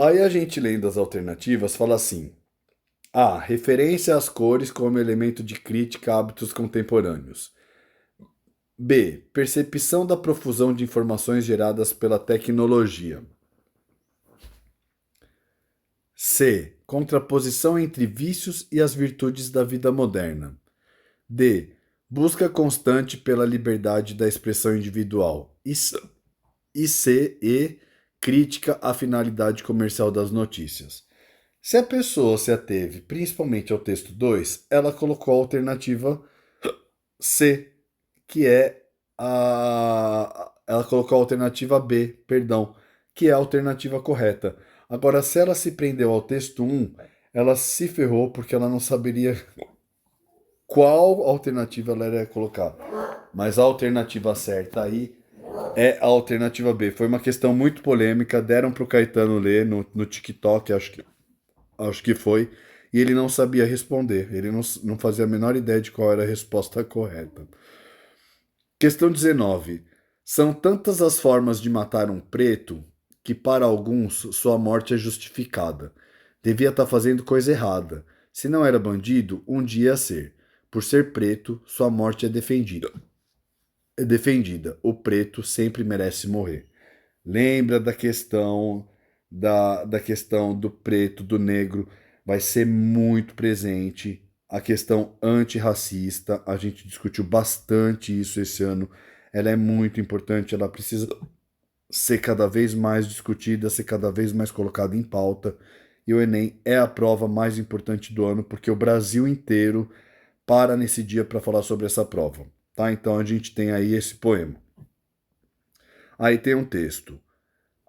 Aí a gente lendo as alternativas fala assim: A. Referência às cores como elemento de crítica a hábitos contemporâneos. B. Percepção da profusão de informações geradas pela tecnologia. C. Contraposição entre vícios e as virtudes da vida moderna. D. Busca constante pela liberdade da expressão individual. E C. E. Crítica à finalidade comercial das notícias. Se a pessoa se ateve principalmente ao texto 2, ela colocou a alternativa C, que é a. Ela colocou a alternativa B, perdão, que é a alternativa correta. Agora, se ela se prendeu ao texto um, ela se ferrou porque ela não saberia qual alternativa ela ia colocar. Mas a alternativa certa aí é a alternativa B. Foi uma questão muito polêmica, deram para o Caetano ler no TikTok, acho que foi, e ele não sabia responder. Ele não fazia a menor ideia de qual era a resposta correta. Questão 19. São tantas as formas de matar um preto que, para alguns, sua morte é justificada. Devia estar fazendo coisa errada. Se não era bandido, um dia ia ser. Por ser preto, sua morte é defendida. É defendida. O preto sempre merece morrer. Lembra da questão do preto, do negro, vai ser muito presente. A questão antirracista, a gente discutiu bastante isso esse ano. Ela é muito importante, ela precisa ser cada vez mais discutida, ser cada vez mais colocada em pauta. E o Enem é a prova mais importante do ano, porque o Brasil inteiro para nesse dia para falar sobre essa prova, tá? Então a gente tem aí esse poema. Aí tem um texto.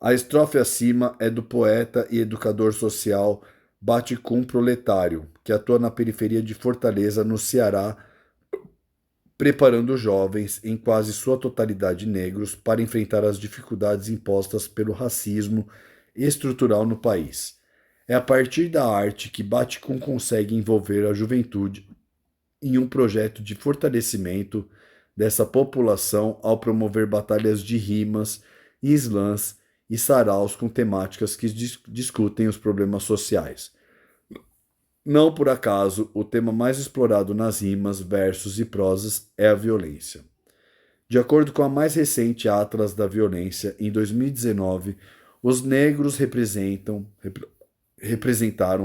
A estrofe acima é do poeta e educador social Baticum Proletário, que atua na periferia de Fortaleza, no Ceará, preparando jovens, em quase sua totalidade negros, para enfrentar as dificuldades impostas pelo racismo estrutural no país. É a partir da arte que Baticum consegue envolver a juventude em um projeto de fortalecimento dessa população ao promover batalhas de rimas, slams e saraus com temáticas que discutem os problemas sociais. Não por acaso, o tema mais explorado nas rimas, versos e prosas é a violência. De acordo com a mais recente Atlas da Violência, em 2019, os negros representaram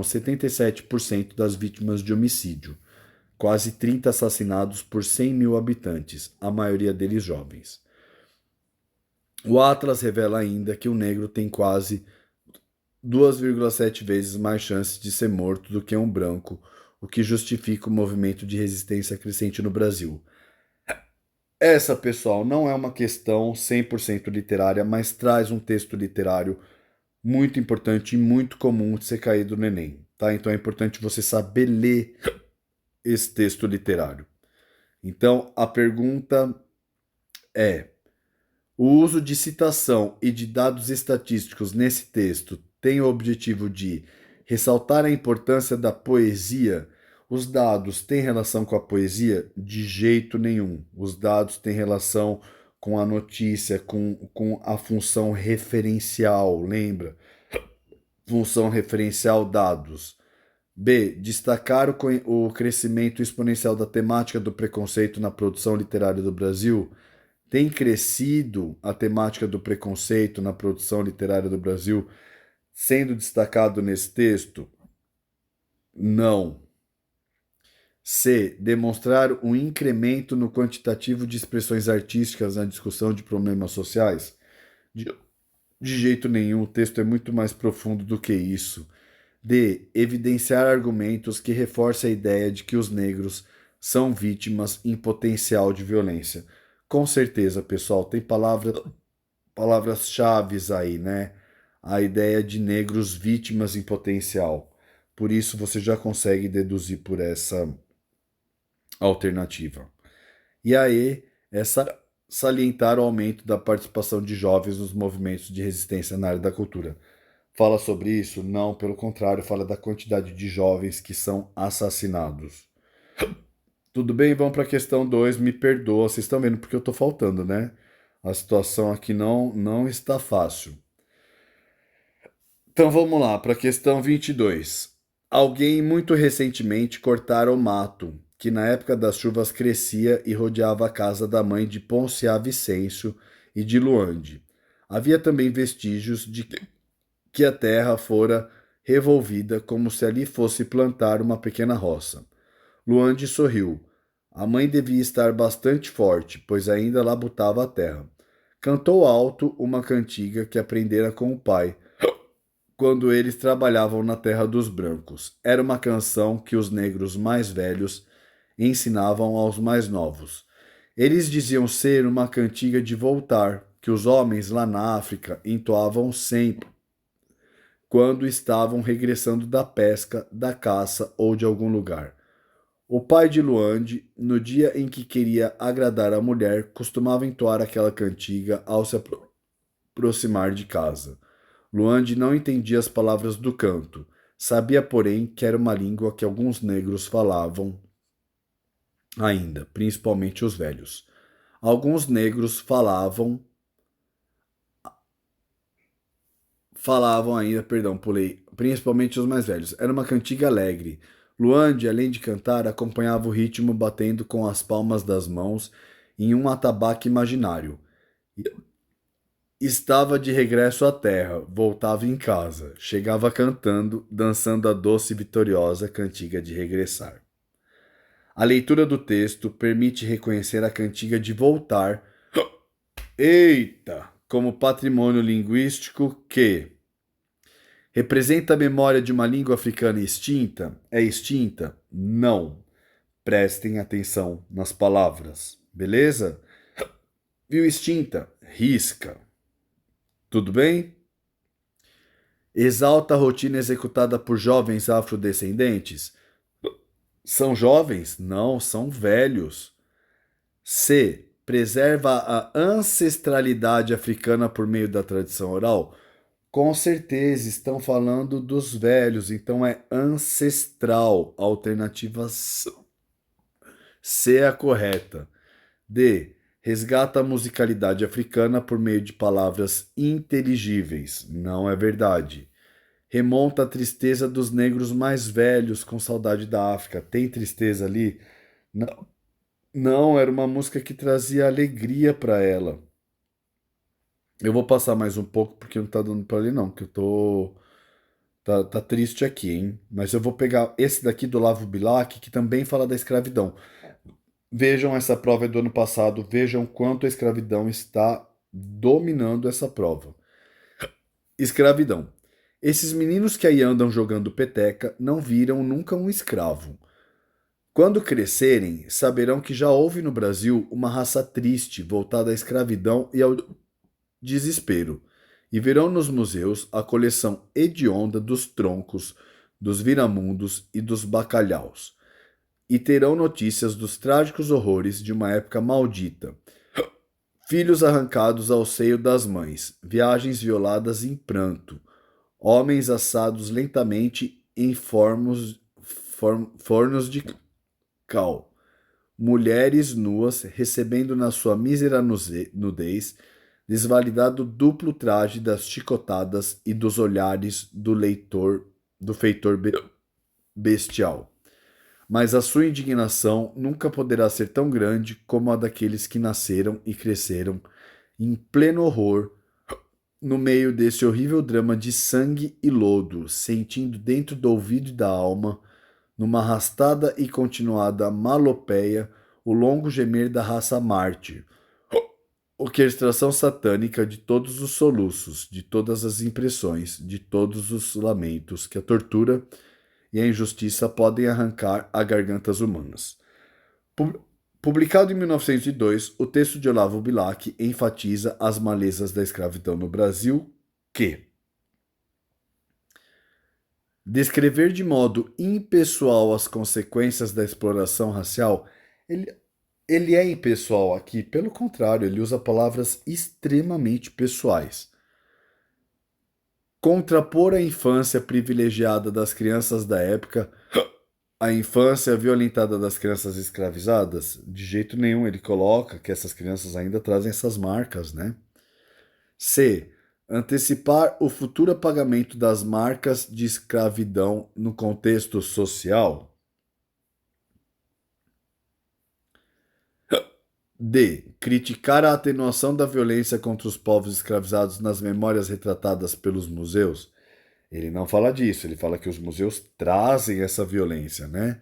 77% das vítimas de homicídio, quase 30 assassinados por 100 mil habitantes, a maioria deles jovens. O Atlas revela ainda que o negro tem quase 2,7 vezes mais chances de ser morto do que um branco, o que justifica o movimento de resistência crescente no Brasil. Essa, pessoal, não é uma questão 100% literária, mas traz um texto literário muito importante e muito comum de ser caído no Enem, tá? Então é importante você saber ler esse texto literário. Então, a pergunta é: o uso de citação e de dados estatísticos nesse texto tem o objetivo de ressaltar a importância da poesia? Os dados têm relação com a poesia? De jeito nenhum. Os dados têm relação com a notícia, com a função referencial, lembra? Função referencial dados. B. Destacar o crescimento exponencial da temática do preconceito na produção literária do Brasil. Tem crescido a temática do preconceito na produção literária do Brasil, sendo destacado nesse texto? Não. C. Demonstrar um incremento no quantitativo de expressões artísticas na discussão de problemas sociais? De, de jeito nenhum, o texto é muito mais profundo do que isso. D. Evidenciar argumentos que reforcem a ideia de que os negros são vítimas em potencial de violência. Com certeza, pessoal, tem palavras-chave aí, né? A ideia de negros vítimas em potencial. Por isso você já consegue deduzir por essa alternativa. E aí, essa salientar o aumento da participação de jovens nos movimentos de resistência na área da cultura. Fala sobre isso? Não, pelo contrário, fala da quantidade de jovens que são assassinados. Tudo bem? Vamos para a questão 2. Me perdoa, vocês estão vendo porque eu estou faltando, né? A situação aqui não está fácil. Então vamos lá para a questão 22. Alguém muito recentemente cortara o mato, que na época das chuvas crescia e rodeava a casa da mãe de Ponciá Vicêncio e de Luande. Havia também vestígios de que a terra fora revolvida como se ali fosse plantar uma pequena roça. Luande sorriu. A mãe devia estar bastante forte, pois ainda labutava a terra. Cantou alto uma cantiga que aprendera com o pai, quando eles trabalhavam na terra dos brancos. Era uma canção que os negros mais velhos ensinavam aos mais novos. Eles diziam ser uma cantiga de voltar, que os homens lá na África entoavam sempre quando estavam regressando da pesca, da caça ou de algum lugar. O pai de Luande, no dia em que queria agradar a mulher, costumava entoar aquela cantiga ao se aproximar de casa. Luande não entendia as palavras do canto. Sabia, porém, que era uma língua que alguns negros falavam ainda, principalmente os velhos. Alguns negros falavam ainda, perdão, pulei, principalmente os mais velhos. Era uma cantiga alegre. Luande, além de cantar, acompanhava o ritmo batendo com as palmas das mãos em um atabaque imaginário. Estava de regresso à terra, voltava em casa, chegava cantando, dançando a doce e vitoriosa cantiga de regressar. A leitura do texto permite reconhecer a cantiga de voltar, eita, como patrimônio linguístico que representa a memória de uma língua africana extinta. É extinta? Não. Prestem atenção nas palavras, beleza? Viu extinta? Risca. Tudo bem? Exalta a rotina executada por jovens afrodescendentes? São jovens? Não, são velhos. C. Preserva a ancestralidade africana por meio da tradição oral? Com certeza, estão falando dos velhos, então é ancestral. Alternativa C é a correta. D. Resgata a musicalidade africana por meio de palavras inteligíveis. Não é verdade. Remonta a tristeza dos negros mais velhos com saudade da África. Tem tristeza ali? Não, não, era uma música que trazia alegria para ela. Eu vou passar mais um pouco porque não tá dando para ler não, que eu tô tá triste aqui, hein? Mas eu vou pegar esse daqui do Olavo Bilac, que também fala da escravidão. Vejam, essa prova é do ano passado, vejam quanto a escravidão está dominando essa prova. Escravidão. Esses meninos que aí andam jogando peteca não viram nunca um escravo. Quando crescerem, saberão que já houve no Brasil uma raça triste voltada à escravidão e ao desespero, e verão nos museus a coleção hedionda dos troncos, dos viramundos e dos bacalhaus, e terão notícias dos trágicos horrores de uma época maldita. Filhos arrancados ao seio das mães, viagens violadas em pranto, homens assados lentamente em fornos de cal, mulheres nuas recebendo na sua mísera nudez desvalidado duplo traje das chicotadas e dos olhares do feitor bestial. Mas a sua indignação nunca poderá ser tão grande como a daqueles que nasceram e cresceram em pleno horror no meio desse horrível drama de sangue e lodo, sentindo dentro do ouvido e da alma, numa arrastada e continuada malopeia, o longo gemer da raça mártir, orquestração satânica de todos os soluços, de todas as impressões, de todos os lamentos que a tortura e a injustiça podem arrancar a gargantas humanas. Publicado em 1902, o texto de Olavo Bilac enfatiza as malezas da escravidão no Brasil, que descrever de modo impessoal as consequências da exploração racial, ele é impessoal aqui, pelo contrário, ele usa palavras extremamente pessoais. Contrapor a infância privilegiada das crianças da época à infância violentada das crianças escravizadas, de jeito nenhum ele coloca que essas crianças ainda trazem essas marcas, né? C. Antecipar o futuro pagamento das marcas de escravidão no contexto social. D. Criticar a atenuação da violência contra os povos escravizados nas memórias retratadas pelos museus. Ele não fala disso, ele fala que os museus trazem essa violência, né?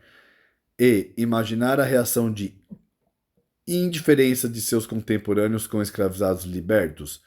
E. Imaginar a reação de indiferença de seus contemporâneos com escravizados libertos.